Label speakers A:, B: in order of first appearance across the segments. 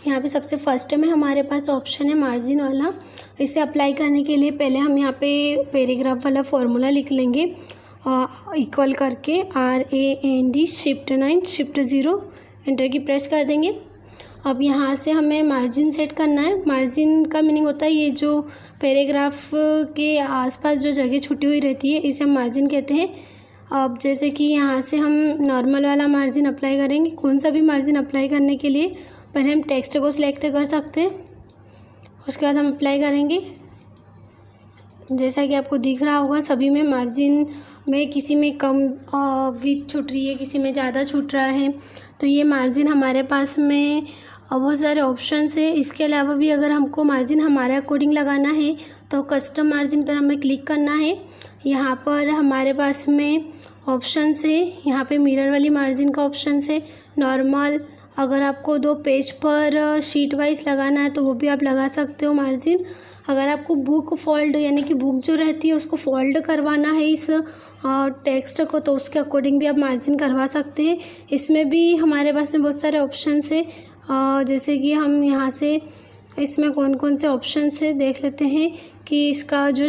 A: यहाँ पे सबसे फर्स्ट में हमारे पास ऑप्शन है मार्जिन वाला। इसे अप्लाई करने के लिए पहले हम यहाँ पे पैराग्राफ वाला फॉर्मूला लिख लेंगे, इक्वल करके RAND शिफ्ट 9 शिफ्ट 0 एंटर की प्रेस कर देंगे। अब यहाँ से हमें मार्जिन सेट करना है। मार्जिन का मीनिंग होता है ये जो पैराग्राफ के आसपास जो जगह छुटी हुई रहती है, इसे हम मार्जिन कहते हैं। अब जैसे कि यहाँ से हम नॉर्मल वाला मार्जिन अप्लाई करेंगे। कौन सा भी मार्जिन अप्लाई करने के लिए पहले हम टेक्स्ट को सिलेक्ट कर सकते हैं, उसके बाद हम अप्लाई करेंगे। जैसा कि आपको दिख रहा होगा सभी में मार्जिन में किसी में कम विड्थ छूट रही है, किसी में ज़्यादा छूट रहा है। तो ये मार्जिन हमारे पास में बहुत सारे ऑप्शंस है। इसके अलावा भी अगर हमको मार्जिन हमारे अकॉर्डिंग लगाना है तो कस्टम मार्जिन पर हमें क्लिक करना है। यहाँ पर हमारे पास में ऑप्शंस है, यहाँ पे मिरर वाली मार्जिन का ऑप्शन है, नॉर्मल। अगर आपको 2 पेज पर शीट वाइज लगाना है तो वो भी आप लगा सकते हो मार्जिन। अगर आपको बुक फोल्ड यानी कि बुक जो रहती है उसको फोल्ड करवाना है इस टेक्स्ट को, तो उसके अकॉर्डिंग भी आप मार्जिन करवा सकते हैं। इसमें भी हमारे पास में बहुत सारे ऑप्शंस है। जैसे कि हम यहाँ से इसमें कौन कौन से ऑप्शंस है देख लेते हैं कि इसका जो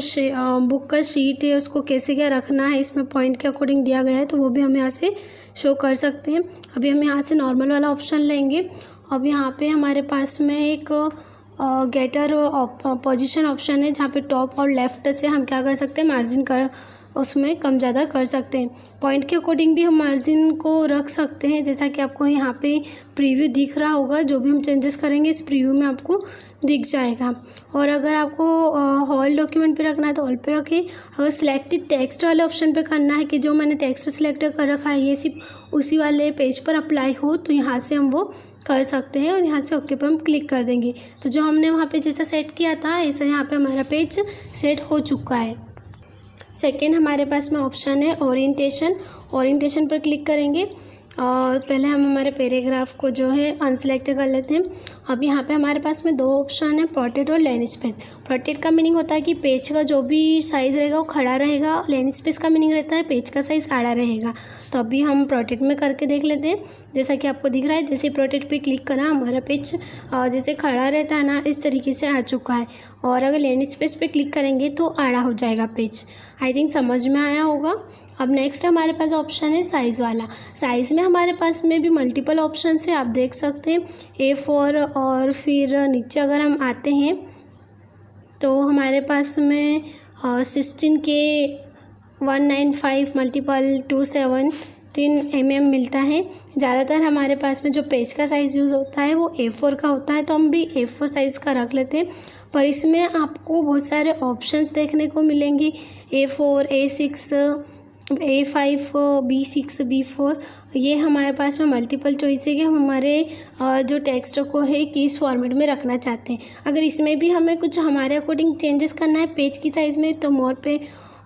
A: बुक का शीट है उसको कैसे क्या रखना है, इसमें पॉइंट के अकॉर्डिंग दिया गया है, तो वो भी हम यहाँ से शो कर सकते हैं। अभी हम यहाँ से नॉर्मल वाला ऑप्शन लेंगे। अब यहाँ पे हमारे पास में एक गेटर पोजीशन ऑप्शन है, जहाँ पे टॉप और लेफ़्ट से हम क्या कर सकते हैं, मार्जिन कर उसमें कम ज़्यादा कर सकते हैं। पॉइंट के अकॉर्डिंग भी हम मार्जिन को रख सकते हैं। जैसा कि आपको यहाँ पे प्रीव्यू दिख रहा होगा, जो भी हम चेंजेस करेंगे इस प्रीव्यू में आपको दिख जाएगा। और अगर आपको होल डॉक्यूमेंट पे रखना है तो ऑल पे रखें। अगर सिलेक्टेड टेक्स्ट वाले ऑप्शन पे करना है कि जो मैंने टेक्स्ट सिलेक्ट कर रखा है ये सिर्फ उसी वाले पेज पर अप्लाई हो, तो यहाँ से हम वो कर सकते हैं और यहाँ से ओके पर हम क्लिक कर देंगे। तो जो हमने वहाँ पे जैसा सेट किया था ऐसा यहाँ पे हमारा पेज सेट हो चुका है। सेकेंड हमारे पास में ऑप्शन है ओरिएंटेशन। ओरिएंटेशन पर क्लिक करेंगे और पहले हम हमारे पैराग्राफ को जो है अनसेलेक्ट कर लेते हैं। अब यहाँ पे हमारे पास में 2 ऑप्शन है, पोर्ट्रेट और लाइन स्पेस। पोर्ट्रेट का मीनिंग होता है कि पेज का जो भी साइज़ रहेगा वो खड़ा रहेगा। लाइन स्पेस का मीनिंग रहता है पेज का साइज़ आड़ा रहेगा। तो अभी हम पोर्ट्रेट में करके देख लेते हैं। जैसा कि आपको दिख रहा है, जैसे पोर्ट्रेट पे क्लिक करा हमारा पेज जैसे खड़ा रहता है ना, इस तरीके से आ चुका है। और अगर लाइन स्पेस पे क्लिक करेंगे तो आड़ा हो जाएगा पेज। आई थिंक समझ में आया होगा। अब नेक्स्ट हमारे पास ऑप्शन है साइज़ वाला। साइज़ में हमारे पास में भी मल्टीपल ऑप्शन है, आप देख सकते हैं A4। और फिर नीचे अगर हम आते हैं तो हमारे पास में 16K195 मल्टीपल 217 mm मिलता है। ज़्यादातर हमारे पास में जो पेज का साइज़ यूज़ होता है वो A4 का होता है, तो हम भी A4 साइज़ का रख लेते हैं। पर इसमें आपको बहुत सारे ऑप्शंस देखने को मिलेंगे, A4, A6, A5, B6, B4। ये हमारे पास में मल्टीपल चॉइस है कि हम हमारे जो टेक्स्ट को है किस फॉर्मेट में रखना चाहते हैं। अगर इसमें भी हमें कुछ हमारे अकॉर्डिंग चेंजेस करना है पेज की साइज़ में, तो मोर पे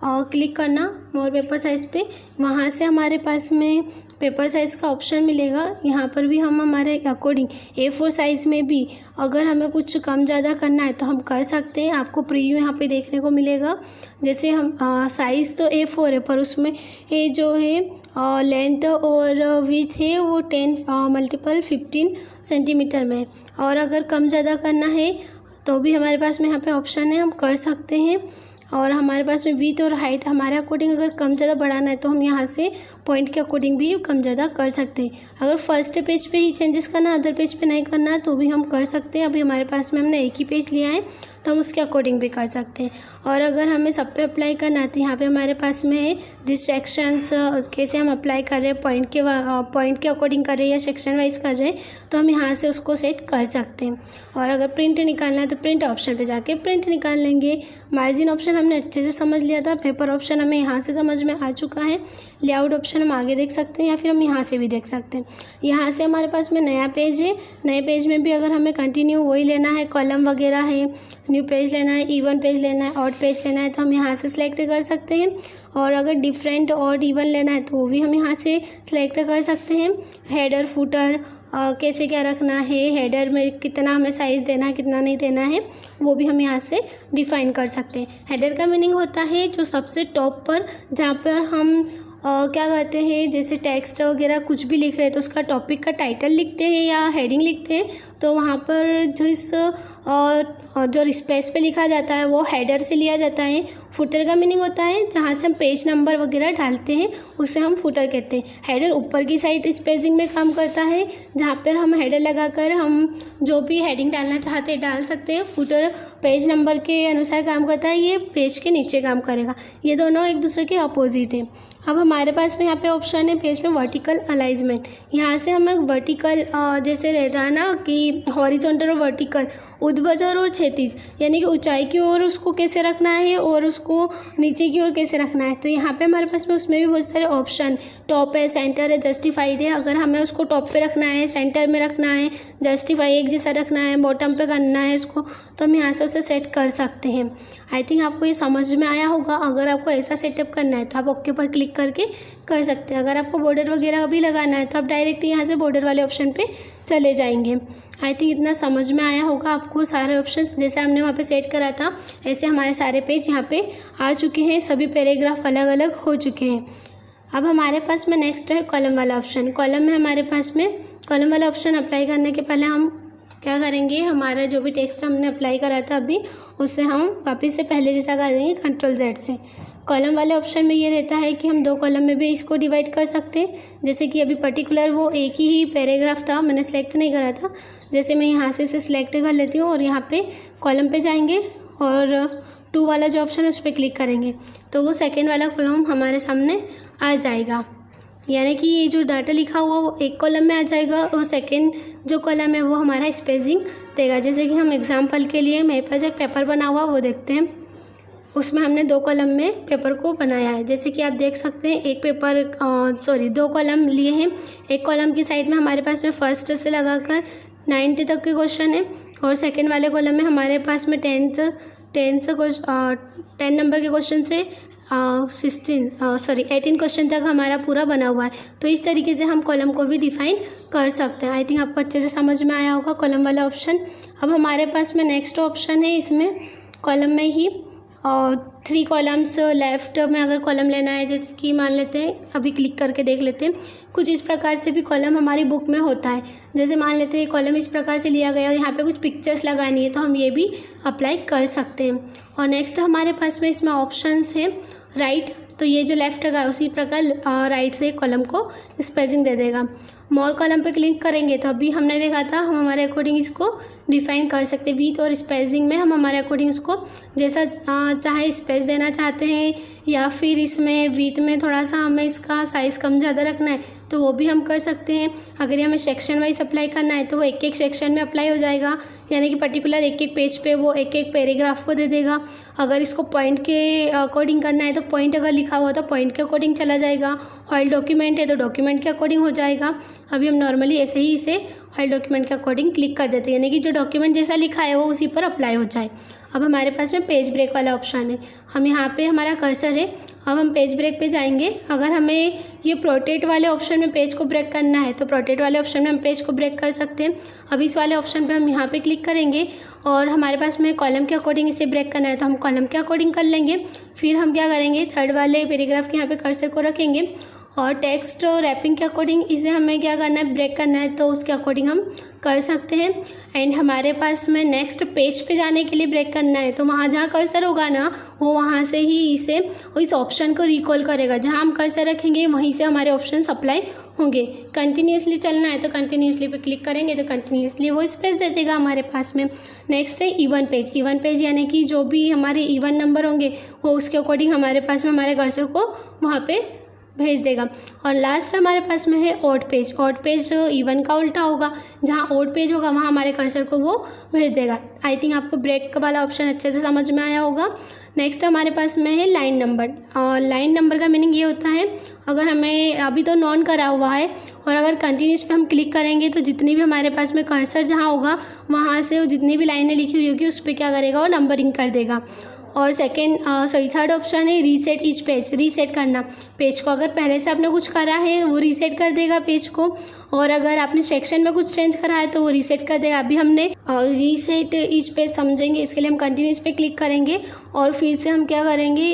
A: क्लिक करना, मोर पेपर साइज़ पे। वहाँ से हमारे पास में पेपर साइज़ का ऑप्शन मिलेगा। यहाँ पर भी हम हमारे अकॉर्डिंग A4 साइज़ में भी अगर हमें कुछ कम ज़्यादा करना है तो हम कर सकते हैं। आपको प्रीव्यू यहाँ पे देखने को मिलेगा। जैसे हम साइज़ तो A4 है, पर उसमें ये जो है लेंथ और विड्थ है वो 10 मल्टीपल 15 सेंटीमीटर में। और अगर कम ज़्यादा करना है तो भी हमारे पास में यहाँ पे ऑप्शन है, हम कर सकते हैं। और हमारे पास में विड्थ और हाइट हमारे अकॉर्डिंग अगर कम ज़्यादा बढ़ाना है तो हम यहाँ से पॉइंट के अकॉर्डिंग भी कम ज़्यादा कर सकते हैं। अगर फर्स्ट पेज पे ही चेंजेस करना है, अदर पेज पे नहीं करना है, तो भी हम कर सकते हैं। अभी हमारे पास में हमने एक ही पेज लिया है तो हम उसके अकॉर्डिंग भी कर सकते हैं। और अगर हमें सब पे अप्लाई करना है तो यहाँ पे हमारे पास में है दिस सेक्शंस, कैसे हम अप्लाई कर रहे हैं, पॉइंट के अकॉर्डिंग कर रहे हैं या सेक्शन वाइज कर रहे हैं, तो हम यहाँ से उसको सेट कर सकते हैं। और अगर प्रिंट निकालना है तो प्रिंट ऑप्शन पे जाके प्रिंट निकाल लेंगे। मार्जिन ऑप्शन हमने अच्छे से समझ लिया था। पेपर ऑप्शन हमें यहाँ से समझ में आ चुका है। लेआउट ऑप्शन हम आगे देख सकते हैं या फिर हम यहाँ से भी देख सकते हैं। यहाँ से हमारे पास में नया पेज है। नए पेज में भी अगर हमें कंटिन्यू वही लेना है, कॉलम वगैरह है, न्यू पेज लेना है, इवन पेज लेना है, ऑड पेज लेना है, तो हम यहाँ से सिलेक्ट कर सकते हैं। और अगर डिफरेंट ऑड इवन लेना है तो वो भी हम यहाँ से सिलेक्ट कर सकते हैं। हेडर फुटर कैसे क्या रखना है, हेडर में कितना हमें साइज़ देना है, कितना नहीं देना है, वो भी हम यहाँ से डिफ़ाइन कर सकते हैं। हेडर का मीनिंग होता है जो सबसे टॉप पर, जहाँ पर हम क्या कहते हैं, जैसे टेक्स्ट वगैरह कुछ भी लिख रहे हैं तो उसका टॉपिक का टाइटल लिखते हैं या हेडिंग लिखते हैं, तो वहाँ पर जो इस जो स्पेस पे लिखा जाता है वो हेडर से लिया जाता है। फुटर का मीनिंग होता है जहाँ से हम पेज नंबर वगैरह डालते हैं, उसे हम फुटर कहते हैं। हेडर ऊपर की साइड स्पेसिंग में काम करता है, जहाँ पर हम हेडर लगाकर हम जो भी हेडिंग डालना चाहते हैं डाल सकते हैं। फुटर पेज नंबर के अनुसार काम करता है, ये पेज के नीचे काम करेगा। ये दोनों एक दूसरे के अपोजिट हैं। अब हमारे पास में यहाँ पे ऑप्शन है पेज में वर्टिकल अलाइनमेंट। यहाँ से हमें वर्टिकल जैसे रहता है ना कि हॉरिजॉन्टल और वर्टिकल, ऊर्ध्वाधर और क्षैतिज, यानी कि ऊंचाई की ओर उसको कैसे रखना है और उसको नीचे की ओर कैसे रखना है। तो यहाँ पे हमारे पास में उसमें भी बहुत सारे ऑप्शन, टॉप है, सेंटर है, जस्टिफाइड है। अगर हमें उसको टॉप पे रखना है, सेंटर में रखना है, जस्टिफाई एक जैसा रखना है, बॉटम पे करना है इसको, तो हम यहाँ से उसे सेट कर सकते हैं। आई थिंक आपको ये समझ में आया होगा। अगर आपको ऐसा सेटअप करना है तो आप ओके पर क्लिक करके कर सकते हैं। अगर आपको बॉर्डर वगैरह भी लगाना है तो आप डायरेक्ट यहाँ से बॉर्डर वाले ऑप्शन पे चले जाएंगे। आई थिंक इतना समझ में आया होगा आपको। सारे ऑप्शन जैसे हमने वहाँ पे सेट करा था ऐसे हमारे सारे पेज यहाँ पे आ चुके हैं, सभी पैराग्राफ अलग अलग हो चुके हैं। अब हमारे पास में नेक्स्ट है कॉलम वाला ऑप्शन। कॉलम में हमारे पास में कॉलम वाला ऑप्शन अप्लाई करने के पहले हम क्या करेंगे, हमारा जो भी टेक्स्ट हमने अप्लाई करा था अभी उससे हम वापस से पहले जैसा कर देंगे Ctrl+Z से। कॉलम वाले ऑप्शन में ये रहता है कि हम 2 कॉलम में भी इसको डिवाइड कर सकते हैं। जैसे कि अभी पर्टिकुलर वो एक ही पैराग्राफ था, मैंने सेलेक्ट नहीं करा था। जैसे मैं यहाँ से इसे सिलेक्ट कर लेती हूँ और यहाँ पे कॉलम पे जाएंगे और 2 वाला जो ऑप्शन है उस पर क्लिक करेंगे तो वो सेकेंड वाला कॉलम हमारे सामने आ जाएगा। यानी कि ये जो डाटा लिखा हुआ वो एक कॉलम में आ जाएगा और सेकंड जो कॉलम है वो हमारा स्पेसिंग देगा। जैसे कि हम एग्जांपल के लिए मेरे पास एक पेपर बना हुआ वो देखते हैं, उसमें हमने 2 कॉलम में पेपर को बनाया है। जैसे कि आप देख सकते हैं एक पेपर 2 कॉलम लिए हैं। एक कॉलम की साइड में हमारे पास में फर्स्ट से लगाकर 9th तक के क्वेश्चन है और सेकेंड वाले कॉलम में हमारे पास में 10 नंबर के क्वेश्चन से 18 क्वेश्चन तक हमारा पूरा बना हुआ है। तो इस तरीके से हम कॉलम को भी डिफाइन कर सकते हैं। आई थिंक आपको अच्छे से समझ में आया होगा कॉलम वाला ऑप्शन। अब हमारे पास में नेक्स्ट ऑप्शन है, इसमें कॉलम में ही 3 कॉलम्स लेफ्ट में अगर कॉलम लेना है, जैसे कि मान लेते हैं अभी क्लिक करके देख लेते हैं, कुछ इस प्रकार से भी कॉलम हमारी बुक में होता है। जैसे मान लेते हैं कॉलम इस प्रकार से लिया गया और यहाँ पे कुछ पिक्चर्स लगानी है तो हम ये भी अप्लाई कर सकते हैं। और नेक्स्ट हमारे पास में इसमें ऑप्शंस है राइट, तो ये जो लेफ्ट है उसी प्रकार राइट से कॉलम को स्पेसिंग दे देगा। मोर कॉलम पे क्लिक करेंगे तो अभी हमने देखा था हम हमारे अकॉर्डिंग इसको डिफाइन कर सकते हैं। विथ और स्पेसिंग में हम हमारे अकॉर्डिंग इसको जैसा चाहे स्पेस देना चाहते हैं या फिर इसमें विथ में थोड़ा सा हमें इसका साइज़ कम ज़्यादा रखना है तो वो भी हम कर सकते हैं। अगर ये हमें सेक्शन वाइज अप्लाई करना है तो वो एक सेक्शन में अप्लाई हो जाएगा, यानी कि पर्टिकुलर एक पेज पे वो एक पैराग्राफ को दे देगा। अगर इसको पॉइंट के अकॉर्डिंग करना है तो पॉइंट अगर लिखा हुआ तो पॉइंट के अकॉर्डिंग चला जाएगा। फाइल डॉक्यूमेंट है तो डॉक्यूमेंट के अकॉर्डिंग हो जाएगा। अभी हम नॉर्मली ऐसे ही इसे फाइल डॉक्यूमेंट के अकॉर्डिंग क्लिक कर देते हैं, यानी कि जो डॉक्यूमेंट जैसा लिखा है वो उसी पर अप्लाई हो जाए। अब हमारे पास में पेज ब्रेक वाला ऑप्शन है, हम यहाँ पे हमारा कर्सर है। अब हम पेज ब्रेक पे जाएंगे। अगर हमें ये प्रोटेक्ट वाले ऑप्शन में पेज को ब्रेक करना है तो प्रोटेक्ट वाले ऑप्शन में हम पेज को ब्रेक कर सकते हैं। अब इस वाले ऑप्शन पे हम यहाँ पे क्लिक करेंगे और हमारे पास में कॉलम के अकॉर्डिंग इसे ब्रेक करना है तो हम कॉलम के अकॉर्डिंग कर लेंगे। फिर हम क्या करेंगे, 3rd वाले पैराग्राफ के यहाँ पे कर्सर को रखेंगे और टेक्स्ट रैपिंग के अकॉर्डिंग इसे हमें क्या करना है, ब्रेक करना है तो उसके अकॉर्डिंग हम कर सकते हैं। एंड हमारे पास में नेक्स्ट पेज पे जाने के लिए ब्रेक करना है तो वहाँ जहाँ कर्सर होगा ना वो वहाँ से ही इसे इस ऑप्शन को रिकॉल करेगा। जहाँ हम कर्सर रखेंगे वहीं से हमारे ऑप्शन अप्लाई होंगे। कंटिन्यूसली चलना है तो कंटिन्यूसली पे क्लिक करेंगे तो कंटिन्यूसली वो स्पेस दे देगा हमारे पास में। नेक्स्ट है इवन पेज। इवन पेज यानी कि जो भी हमारे इवन नंबर होंगे वो उसके अकॉर्डिंग हमारे पास में हमारे कर्सर को वहाँ पे भेज देगा। और लास्ट हमारे पास में है odd page. Odd page even का उल्टा होगा, जहाँ ऑड पेज होगा वहाँ हमारे कर्सर को वो भेज देगा। आई थिंक आपको ब्रेक वाला ऑप्शन अच्छे से समझ में आया होगा। नेक्स्ट हमारे पास में है लाइन नंबर। और लाइन नंबर का मीनिंग ये होता है, अगर हमें अभी तो नॉन करा हुआ है और अगर कंटिन्यूस पे हम क्लिक करेंगे तो जितनी भी हमारे पास में कर्सर जहाँ होगा वहाँ से वो जितनी भी लाइनें लिखी हुई होगी उस पर क्या करेगा, वो नंबरिंग कर देगा। और थर्ड ऑप्शन है रीसेट ईच पेज, रीसेट करना पेज को। अगर पहले से आपने कुछ करा है वो रीसेट कर देगा पेज को, और अगर आपने सेक्शन में कुछ चेंज करा है तो वो रीसेट कर देगा। अभी हमने रीसेट ईच पेज समझेंगे, इसके लिए हम कंटिन्यूस पे क्लिक करेंगे और फिर से हम क्या करेंगे,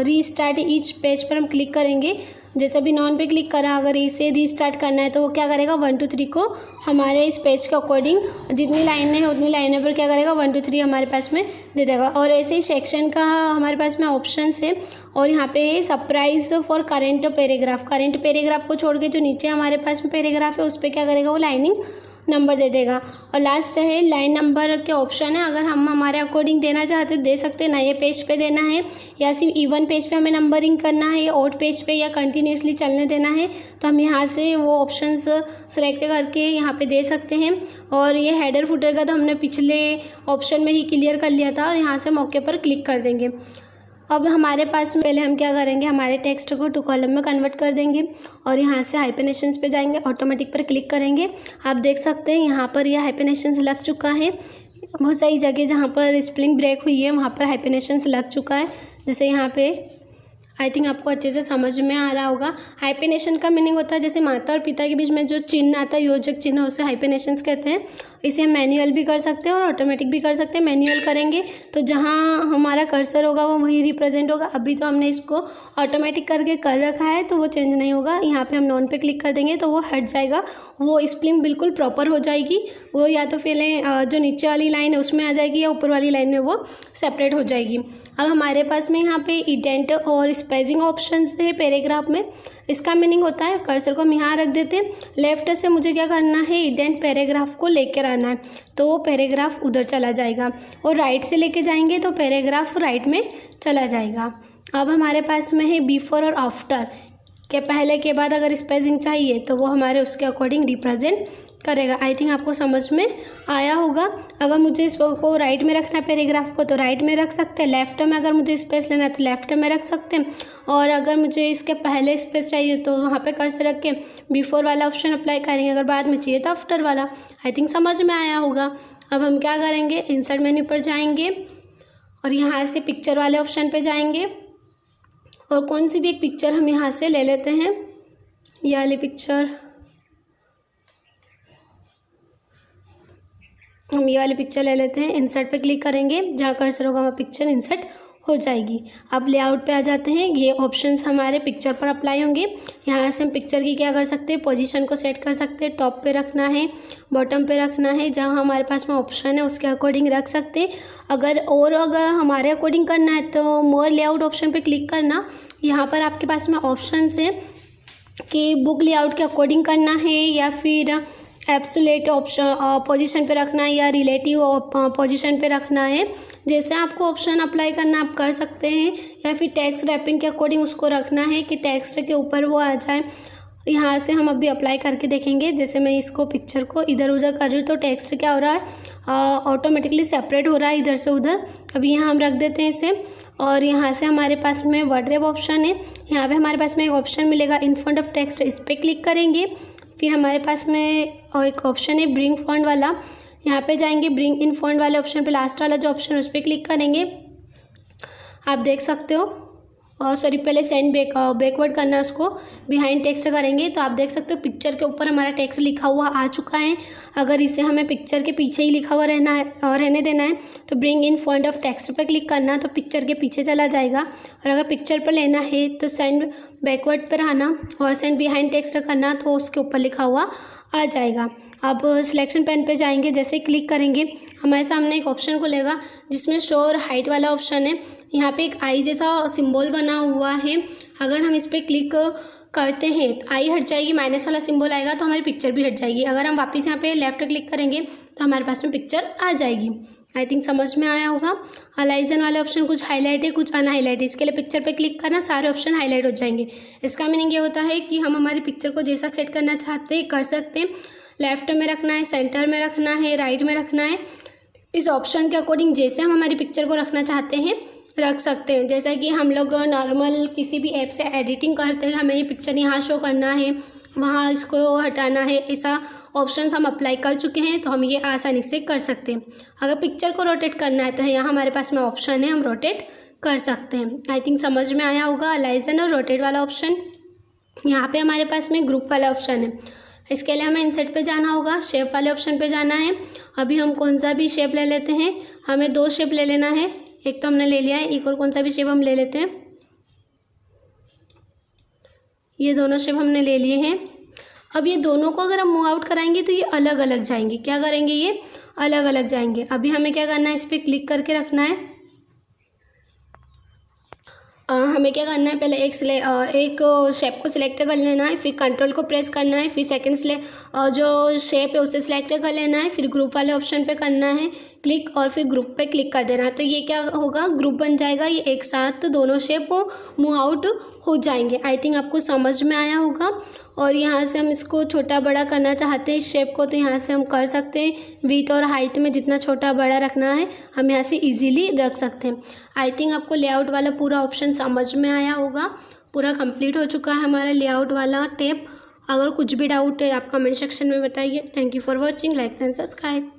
A: रीस्टार्ट ईच पेज पर हम क्लिक करेंगे। जैसे अभी नॉन पे क्लिक करा, अगर इसे रीस्टार्ट करना है तो वो क्या करेगा 1 2 3 को हमारे इस पेज के अकॉर्डिंग जितनी लाइनें हैं उतनी लाइनों पर क्या करेगा 1 2 3 हमारे पास में दे देगा। और ऐसे ही सेक्शन का हमारे पास में ऑप्शंस है, और यहाँ पे है surprise for current paragraph. Current paragraph को छोड़ के जो नीचे हमारे पास में पैराग्राफ है उस पर क्या करेगा वो लाइनिंग नंबर दे देगा। और लास्ट है लाइन नंबर के ऑप्शन है, अगर हम हमारे अकॉर्डिंग देना चाहते दे सकते हैं, नए पेज पे देना है या सिर्फ इवन पेज पे हमें नंबरिंग करना है, ऑड पेज पे या कंटिन्यूसली चलने देना है, तो हम यहाँ से वो ऑप्शंस सेलेक्ट करके यहाँ पे दे सकते हैं। और ये हेडर फुटर का तो हमने पिछले ऑप्शन में ही क्लियर कर लिया था, और यहाँ से मौके पर क्लिक कर देंगे। अब हमारे पास पहले हम क्या करेंगे, हमारे टेक्स्ट को 2 कॉलम में कन्वर्ट कर देंगे और यहाँ से हाइपेनेशंस पे जाएंगे, ऑटोमेटिक पर क्लिक करेंगे। आप देख सकते हैं यहाँ पर यह हाइपेनेशंस लग चुका है। बहुत सारी जगह जहाँ पर स्पेलिंग ब्रेक हुई है वहाँ पर हाइपेनेशंस लग चुका है। जैसे यहाँ पे आई थिंक आपको अच्छे से समझ में आ रहा होगा। हाइपेनेशन का मीनिंग होता है जैसे माता और पिता के बीच में जो चिन्ह आता है, योजक चिन्ह, उसे हाइपेनेशंस कहते हैं। इसे हम मैनुअल भी कर सकते हैं और ऑटोमेटिक भी कर सकते हैं। मैनुअल करेंगे तो जहाँ हमारा कर्सर होगा वो वहीं रिप्रेजेंट होगा। अभी तो हमने इसको ऑटोमेटिक करके कर रखा है तो वो चेंज नहीं होगा। यहाँ पे हम नॉन पे क्लिक कर देंगे तो वो हट जाएगा, वो स्पेलिंग बिल्कुल प्रॉपर हो जाएगी। वो या तो पहले जो नीचे वाली लाइन है उसमें आ जाएगी या ऊपर वाली लाइन में वो सेपरेट हो जाएगी। अब हमारे पास में यहाँ पे इंडेंट और स्पेसिंग ऑप्शन है पैराग्राफ में। इसका मीनिंग होता है, कर्सर को हम यहाँ रख देते हैं, लेफ्ट से मुझे क्या करना है, इंडेंट पैराग्राफ को लेकर आना है तो वो पैराग्राफ उधर चला जाएगा, और राइट से लेके जाएंगे तो पैराग्राफ राइट में चला जाएगा। अब हमारे पास में है बिफोर और आफ्टर के पहले के बाद अगर स्पेसिंग चाहिए तो वो हमारे उसके अकॉर्डिंग रिप्रेजेंट करेगा। आई थिंक आपको समझ में आया होगा। अगर मुझे इसको राइट में रखना है पैराग्राफ को तो राइट में रख सकते हैं, लेफ्ट में अगर मुझे स्पेस लेना है तो लेफ्ट में रख सकते हैं, और अगर मुझे इसके पहले स्पेस चाहिए तो वहाँ पे कर्सर रख के बिफोर वाला ऑप्शन अप्लाई करेंगे, अगर बाद में चाहिए तो आफ्टर वाला। आई थिंक समझ में आया होगा। अब हम क्या करेंगे, इंसर्ट मेन्यू पर जाएंगे और यहाँ से पिक्चर वाले ऑप्शन पर जाएंगे, और कौन सी भी एक पिक्चर हम यहाँ से ले लेते हैं, ये वाली पिक्चर, हम ये वाली पिक्चर ले लेते हैं। इंसर्ट पे क्लिक करेंगे, जहाँ कर्सर होगा वहाँ पिक्चर इंसर्ट हो जाएगी। अब लेआउट पे आ जाते हैं, ये ऑप्शंस हमारे पिक्चर पर अप्लाई होंगे। यहाँ से हम पिक्चर की क्या कर सकते हैं, पोजीशन को सेट कर सकते हैं, टॉप पे रखना है, बॉटम पे रखना है, जहाँ हमारे पास में ऑप्शन है उसके अकॉर्डिंग रख सकते हैं। अगर हमारे अकॉर्डिंग करना है तो मोर लेआउट ऑप्शन पर क्लिक करना। यहाँ पर आपके पास में ऑप्शन है कि बुक लेआउट के अकॉर्डिंग करना है या फिर एब्सोल्यूट ऑप्शन पोजीशन पे रखना है या रिलेटिव पोजीशन पे रखना है। जैसे आपको ऑप्शन अप्लाई करना आप कर सकते हैं, या फिर टेक्स्ट रैपिंग के अकॉर्डिंग उसको रखना है कि टेक्स्ट के ऊपर वो आ जाए। यहाँ से हम अभी अप्लाई करके देखेंगे। जैसे मैं इसको पिक्चर को इधर उधर कर रही हूँ तो टेक्स्ट क्या हो रहा है, ऑटोमेटिकली सेपरेट हो रहा है इधर से उधर। अभी यहाँ हम रख देते हैं इसे, और यहाँ से हमारे पास में वर्ड रैप ऑप्शन है। यहाँ पे हमारे पास में एक ऑप्शन मिलेगा इन फ्रंट ऑफ टेक्स्ट, इस पर क्लिक करेंगे। फिर हमारे पास में एक ऑप्शन है ब्रिंग फॉन्ट वाला, यहाँ पे जाएंगे, ब्रिंग इन फॉन्ट वाले ऑप्शन पे लास्ट वाला जो ऑप्शन है उस पर क्लिक करेंगे। आप देख सकते हो, और सॉरी पहले सेंड बैकवर्ड करना है, उसको बिहाइंड टेक्स्ट करेंगे तो आप देख सकते हो पिक्चर के ऊपर हमारा टेक्स्ट लिखा हुआ आ चुका है। अगर इसे हमें पिक्चर के पीछे ही लिखा हुआ रहने देना है तो bring in front of text पर क्लिक करना, तो पिक्चर के पीछे चला जाएगा। और अगर पिक्चर पर लेना है तो सेंड बैकवर्ड पर आना और सेंड बिहाइंड टेक्स्ट करना, तो उसके ऊपर लिखा हुआ आ जाएगा। अब सिलेक्शन पेन पे जाएंगे, जैसे क्लिक करेंगे हमारे सामने एक ऑप्शन खुलेगा जिसमें शो और हाइट वाला ऑप्शन है। यहाँ पे एक आई जैसा सिंबल बना हुआ है, अगर हम इस पर क्लिक करते हैं तो आई हट जाएगी, माइनस वाला सिंबल आएगा तो हमारी पिक्चर भी हट जाएगी। अगर हम वापस यहाँ पे लेफ्ट क्लिक करेंगे तो हमारे पास में पिक्चर आ जाएगी। आई थिंक समझ में आया होगा। अलाइजन वाले ऑप्शन कुछ हाईलाइट है कुछ अनहाईलाइट है, इसके लिए पिक्चर पे क्लिक करना, सारे ऑप्शन हाईलाइट हो जाएंगे। इसका मीनिंग ये होता है कि हम हमारी पिक्चर को जैसा सेट करना चाहते हैं कर सकते हैं। लेफ्ट में रखना है, सेंटर में रखना है, राइट में रखना है, इस ऑप्शन के अकॉर्डिंग जैसे हम हमारी पिक्चर को रखना चाहते हैं रख सकते हैं। जैसा कि हम लोग नॉर्मल किसी भी ऐप से एडिटिंग करते हैं, हमें ये पिक्चर यहाँ शो करना है वहाँ इसको हटाना है, ऐसा ऑप्शंस हम अप्लाई कर चुके हैं, तो हम ये आसानी से कर सकते हैं। अगर पिक्चर को रोटेट करना है तो यहाँ हमारे पास में ऑप्शन है, हम रोटेट कर सकते हैं। आई थिंक समझ में आया होगा। अलाइजन और रोटेट वाला ऑप्शन। यहाँ पे हमारे पास में ग्रुप वाला ऑप्शन है, इसके लिए हमें इंसर्ट पे जाना होगा, शेप वाले ऑप्शन पे जाना है। अभी हम कौन सा भी शेप ले लेते हैं, हमें 2 शेप ले लेना है, एक तो हमने ले लिया है, एक और कौन सा भी शेप हम ले लेते हैं। ये दोनों शेप हमने ले लिए हैं। अब ये दोनों को अगर हम मूव आउट कराएंगे तो ये अलग अलग जाएंगे। क्या करेंगे, ये अलग अलग जाएंगे। अभी हमें क्या करना है, इस पर क्लिक करके रखना है। हमें क्या करना है, पहले एक शेप को सिलेक्ट कर लेना है, फिर कंट्रोल को प्रेस करना है, फिर जो शेप है उसे सिलेक्ट कर लेना है, फिर ग्रुप वाले ऑप्शन पे करना है क्लिक और फिर ग्रुप पे क्लिक कर देना है। तो ये क्या होगा, ग्रुप बन जाएगा। ये एक साथ दोनों शेप मूव आउट हो जाएंगे। आई थिंक आपको समझ में आया होगा। और यहाँ से हम इसको छोटा बड़ा करना चाहते हैं इस शेप को, तो यहाँ से हम कर सकते हैं। विड्थ और हाइट में जितना छोटा बड़ा रखना है हम यहाँ से इजीली रख सकते हैं। आई थिंक आपको लेआउट वाला पूरा ऑप्शन समझ में आया होगा। पूरा कंप्लीट हो चुका है हमारा लेआउट वाला टेप। अगर कुछ भी डाउट है आप कमेंट सेक्शन में बताइए। Thank you for watching, like and subscribe.